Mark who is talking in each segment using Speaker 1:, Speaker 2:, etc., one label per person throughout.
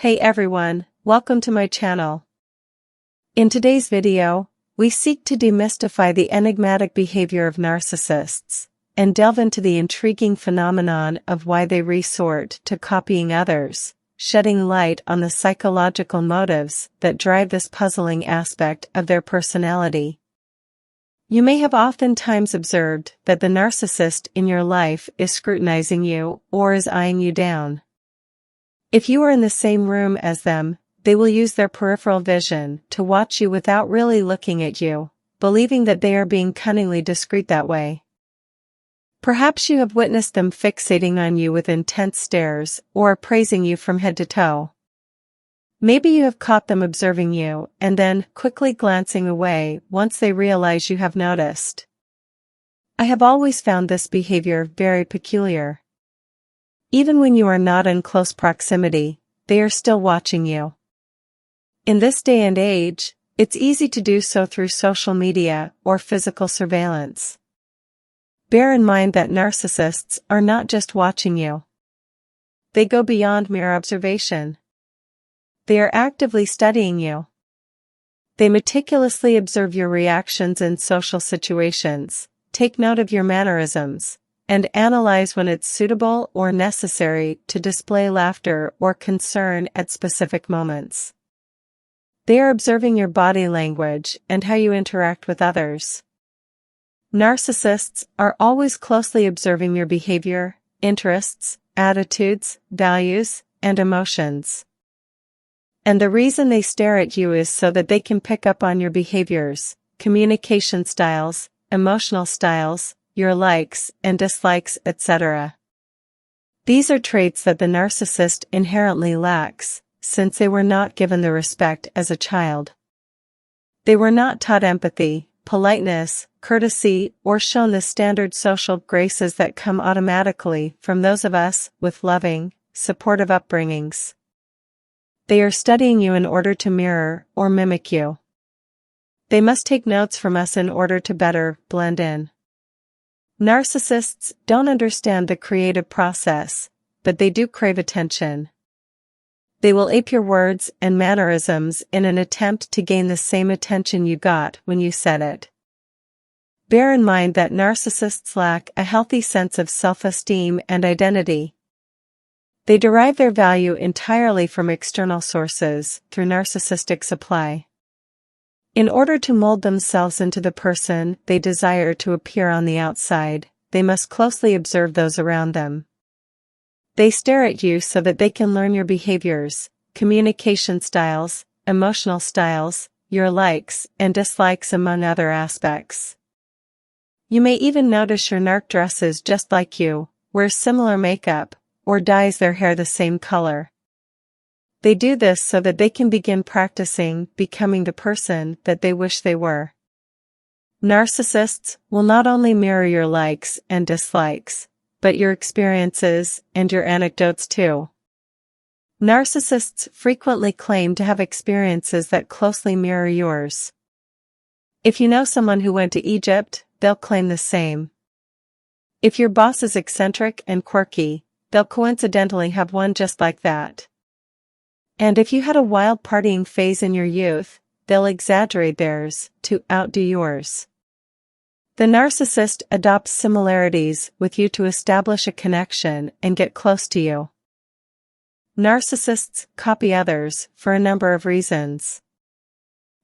Speaker 1: Hey everyone, welcome to my channel. In today's video, we seek to demystify the enigmatic behavior of narcissists, and delve into the intriguing phenomenon of why they resort to copying others, shedding light on the psychological motives that drive this puzzling aspect of their personality. You may have oftentimes observed that the narcissist in your life is scrutinizing you or is eyeing you down. If you are in the same room as them, they will use their peripheral vision to watch you without really looking at you, believing that they are being cunningly discreet that way. Perhaps you have witnessed them fixating on you with intense stares or appraising you from head to toe. Maybe you have caught them observing you and then quickly glancing away once they realize you have noticed. I have always found this behavior very peculiar. Even when you are not in close proximity, they are still watching you. In this day and age, it's easy to do so through social media or physical surveillance. Bear in mind that narcissists are not just watching you. They go beyond mere observation. They are actively studying you. They meticulously observe your reactions in social situations, take note of your mannerisms, and analyze when it's suitable or necessary to display laughter or concern at specific moments. They are observing your body language and how you interact with others. Narcissists are always closely observing your behavior, interests, attitudes, values, and emotions. And the reason they stare at you is so that they can pick up on your behaviors, communication styles, emotional styles, your likes and dislikes, etc. These are traits that the narcissist inherently lacks, since they were not given the respect as a child. They were not taught empathy, politeness, courtesy, or shown the standard social graces that come automatically from those of us with loving, supportive upbringings. They are studying you in order to mirror or mimic you. They must take notes from us in order to better blend in. Narcissists don't understand the creative process, but they do crave attention. They will ape your words and mannerisms in an attempt to gain the same attention you got when you said it. Bear in mind that narcissists lack a healthy sense of self-esteem and identity. They derive their value entirely from external sources through narcissistic supply. In order to mold themselves into the person they desire to appear on the outside, they must closely observe those around them. They stare at you so that they can learn your behaviors, communication styles, emotional styles, your likes and dislikes among other aspects. You may even notice your narc dresses just like you, wears similar makeup, or dyes their hair the same color. They do this so that they can begin practicing becoming the person that they wish they were. Narcissists will not only mirror your likes and dislikes, but your experiences and your anecdotes too. Narcissists frequently claim to have experiences that closely mirror yours. If you know someone who went to Egypt, they'll claim the same. If your boss is eccentric and quirky, they'll coincidentally have one just like that. And if you had a wild partying phase in your youth, they'll exaggerate theirs to outdo yours. The narcissist adopts similarities with you to establish a connection and get close to you. Narcissists copy others for a number of reasons.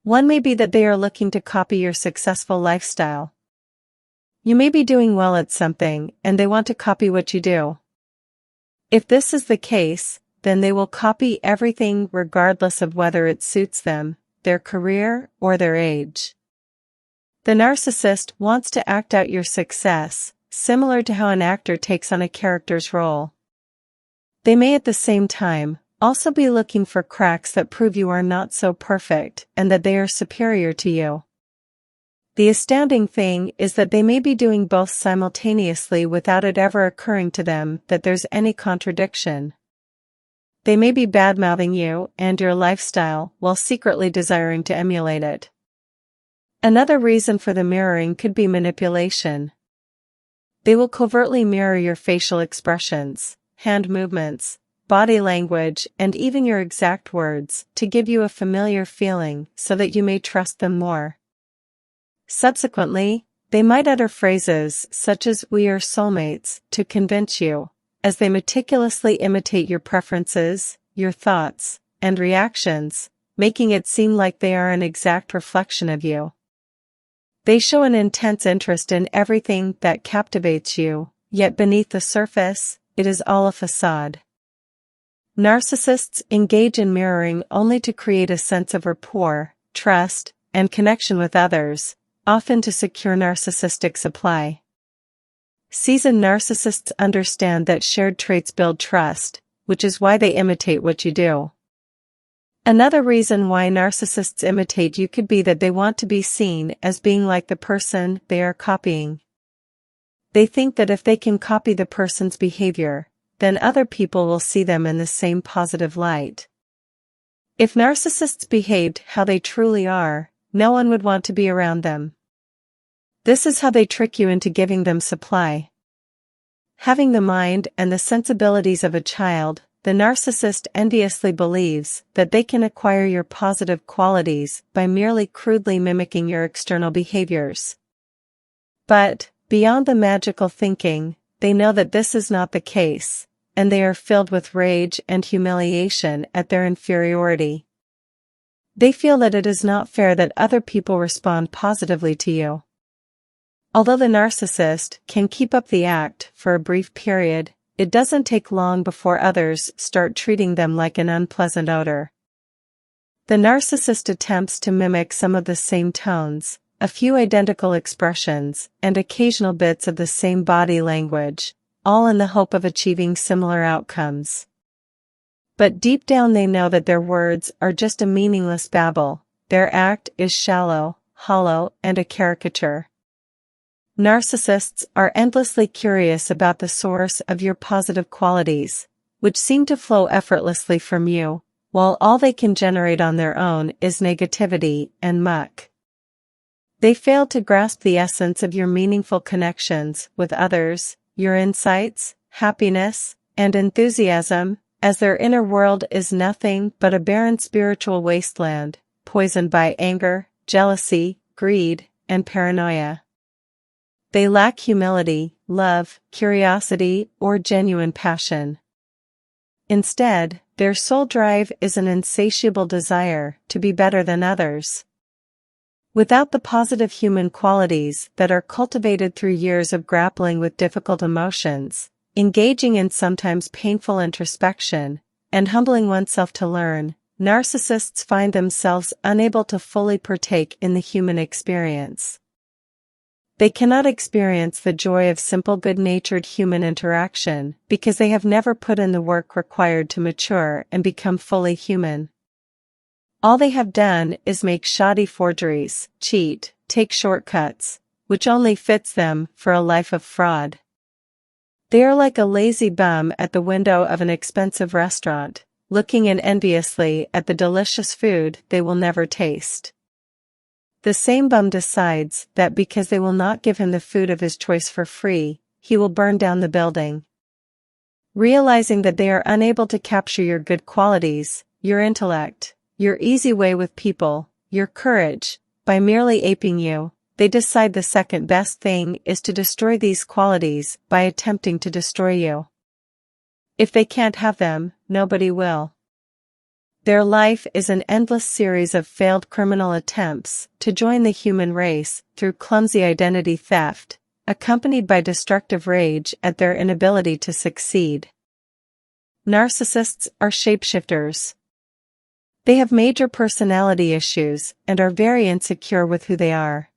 Speaker 1: One may be that they are looking to copy your successful lifestyle. You may be doing well at something and they want to copy what you do. If this is the case, then they will copy everything regardless of whether it suits them, their career, or their age. The narcissist wants to act out your success, similar to how an actor takes on a character's role. They may at the same time also be looking for cracks that prove you are not so perfect and that they are superior to you. The astounding thing is that they may be doing both simultaneously without it ever occurring to them that there's any contradiction. They may be bad-mouthing you and your lifestyle while secretly desiring to emulate it. Another reason for the mirroring could be manipulation. They will covertly mirror your facial expressions, hand movements, body language, and even your exact words to give you a familiar feeling so that you may trust them more. Subsequently, they might utter phrases such as "we are soulmates" to convince you, as they meticulously imitate your preferences, your thoughts, and reactions, making it seem like they are an exact reflection of you. They show an intense interest in everything that captivates you, yet beneath the surface, it is all a facade. Narcissists engage in mirroring only to create a sense of rapport, trust, and connection with others, often to secure narcissistic supply. Seasoned narcissists understand that shared traits build trust, which is why they imitate what you do. Another reason why narcissists imitate you could be that they want to be seen as being like the person they are copying. They think that if they can copy the person's behavior, then other people will see them in the same positive light. If narcissists behaved how they truly are, no one would want to be around them. This is how they trick you into giving them supply. Having the mind and the sensibilities of a child, the narcissist enviously believes that they can acquire your positive qualities by merely crudely mimicking your external behaviors. But, beyond the magical thinking, they know that this is not the case, and they are filled with rage and humiliation at their inferiority. They feel that it is not fair that other people respond positively to you. Although the narcissist can keep up the act for a brief period, it doesn't take long before others start treating them like an unpleasant odor. The narcissist attempts to mimic some of the same tones, a few identical expressions, and occasional bits of the same body language, all in the hope of achieving similar outcomes. But deep down they know that their words are just a meaningless babble, their act is shallow, hollow, and a caricature. Narcissists are endlessly curious about the source of your positive qualities, which seem to flow effortlessly from you, while all they can generate on their own is negativity and muck. They fail to grasp the essence of your meaningful connections with others, your insights, happiness, and enthusiasm, as their inner world is nothing but a barren spiritual wasteland, poisoned by anger, jealousy, greed, and paranoia. They lack humility, love, curiosity, or genuine passion. Instead, their sole drive is an insatiable desire to be better than others. Without the positive human qualities that are cultivated through years of grappling with difficult emotions, engaging in sometimes painful introspection, and humbling oneself to learn, narcissists find themselves unable to fully partake in the human experience. They cannot experience the joy of simple good-natured human interaction because they have never put in the work required to mature and become fully human. All they have done is make shoddy forgeries, cheat, take shortcuts, which only fits them for a life of fraud. They are like a lazy bum at the window of an expensive restaurant, looking in enviously at the delicious food they will never taste. The same bum decides that because they will not give him the food of his choice for free, he will burn down the building. Realizing that they are unable to capture your good qualities, your intellect, your easy way with people, your courage, by merely aping you, they decide the second best thing is to destroy these qualities by attempting to destroy you. If they can't have them, nobody will. Their life is an endless series of failed criminal attempts to join the human race through clumsy identity theft, accompanied by destructive rage at their inability to succeed. Narcissists are shapeshifters. They have major personality issues and are very insecure with who they are.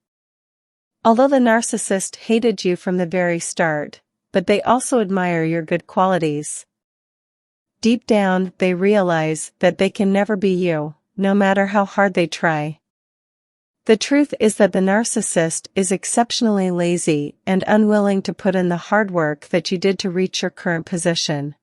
Speaker 1: Although the narcissist hated you from the very start, but they also admire your good qualities. Deep down, they realize that they can never be you, no matter how hard they try. The truth is that the narcissist is exceptionally lazy and unwilling to put in the hard work that you did to reach your current position.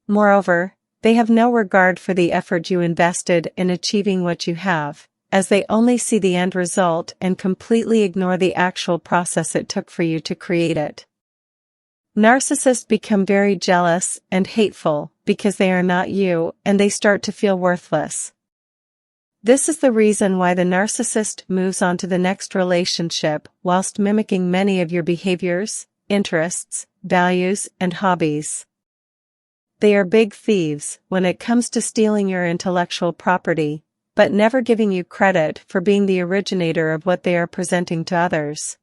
Speaker 1: Moreover, they have no regard for the effort you invested in achieving what you have, as they only see the end result and completely ignore the actual process it took for you to create it. Narcissists become very jealous and hateful because they are not you and they start to feel worthless. This is the reason why the narcissist moves on to the next relationship whilst mimicking many of your behaviors, interests, values, and hobbies. They are big thieves when it comes to stealing your intellectual property, but never giving you credit for being the originator of what they are presenting to others.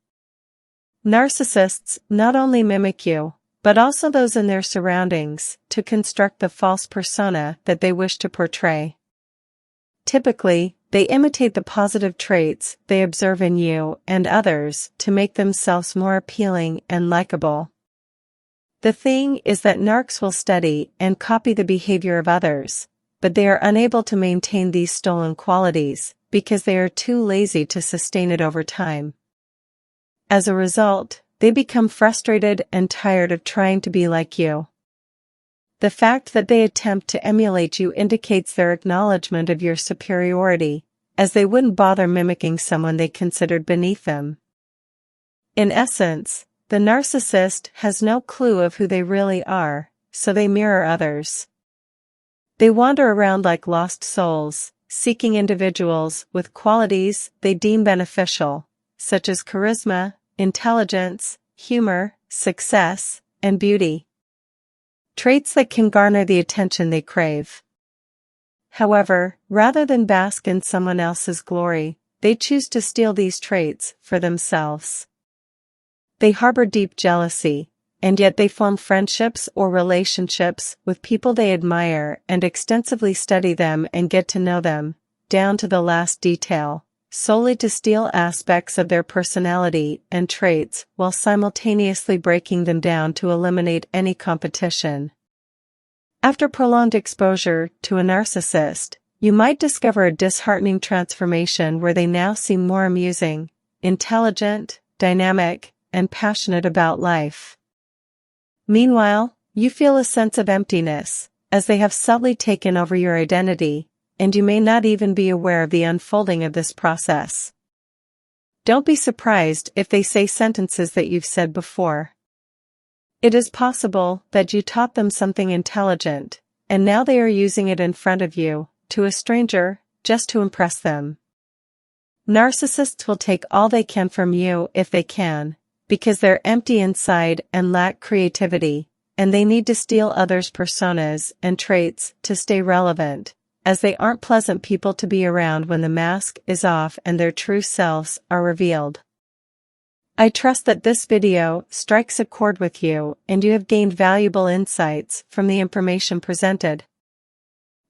Speaker 1: Narcissists not only mimic you, but also those in their surroundings, to construct the false persona that they wish to portray. Typically, they imitate the positive traits they observe in you and others to make themselves more appealing and likable. The thing is that narcs will study and copy the behavior of others, but they are unable to maintain these stolen qualities because they are too lazy to sustain it over time. As a result, they become frustrated and tired of trying to be like you. The fact that they attempt to emulate you indicates their acknowledgement of your superiority, as they wouldn't bother mimicking someone they considered beneath them. In essence, the narcissist has no clue of who they really are, so they mirror others. They wander around like lost souls, seeking individuals with qualities they deem beneficial, such as charisma, intelligence, humor, success, and beauty. Traits that can garner the attention they crave. However, rather than bask in someone else's glory, they choose to steal these traits for themselves. They harbor deep jealousy, and yet they form friendships or relationships with people they admire and extensively study them and get to know them, down to the last detail, solely to steal aspects of their personality and traits while simultaneously breaking them down to eliminate any competition. After prolonged exposure to a narcissist, you might discover a disheartening transformation where they now seem more amusing, intelligent, dynamic, and passionate about life. Meanwhile, you feel a sense of emptiness, as they have subtly taken over your identity, and you may not even be aware of the unfolding of this process. Don't be surprised if they say sentences that you've said before. It is possible that you taught them something intelligent, and now they are using it in front of you, to a stranger, just to impress them. Narcissists will take all they can from you if they can, because they're empty inside and lack creativity, and they need to steal others' personas and traits to stay relevant, as they aren't pleasant people to be around when the mask is off and their true selves are revealed. I trust that this video strikes a chord with you and you have gained valuable insights from the information presented.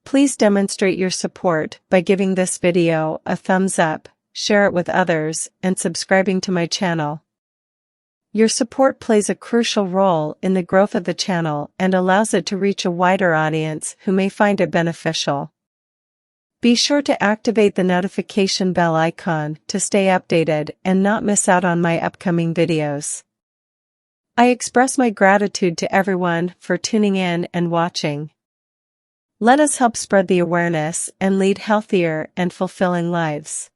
Speaker 1: Please demonstrate your support by giving this video a thumbs up, share it with others, and subscribing to my channel. Your support plays a crucial role in the growth of the channel and allows it to reach a wider audience who may find it beneficial. Be sure to activate the notification bell icon to stay updated and not miss out on my upcoming videos. I express my gratitude to everyone for tuning in and watching. Let us help spread the awareness and lead healthier and fulfilling lives.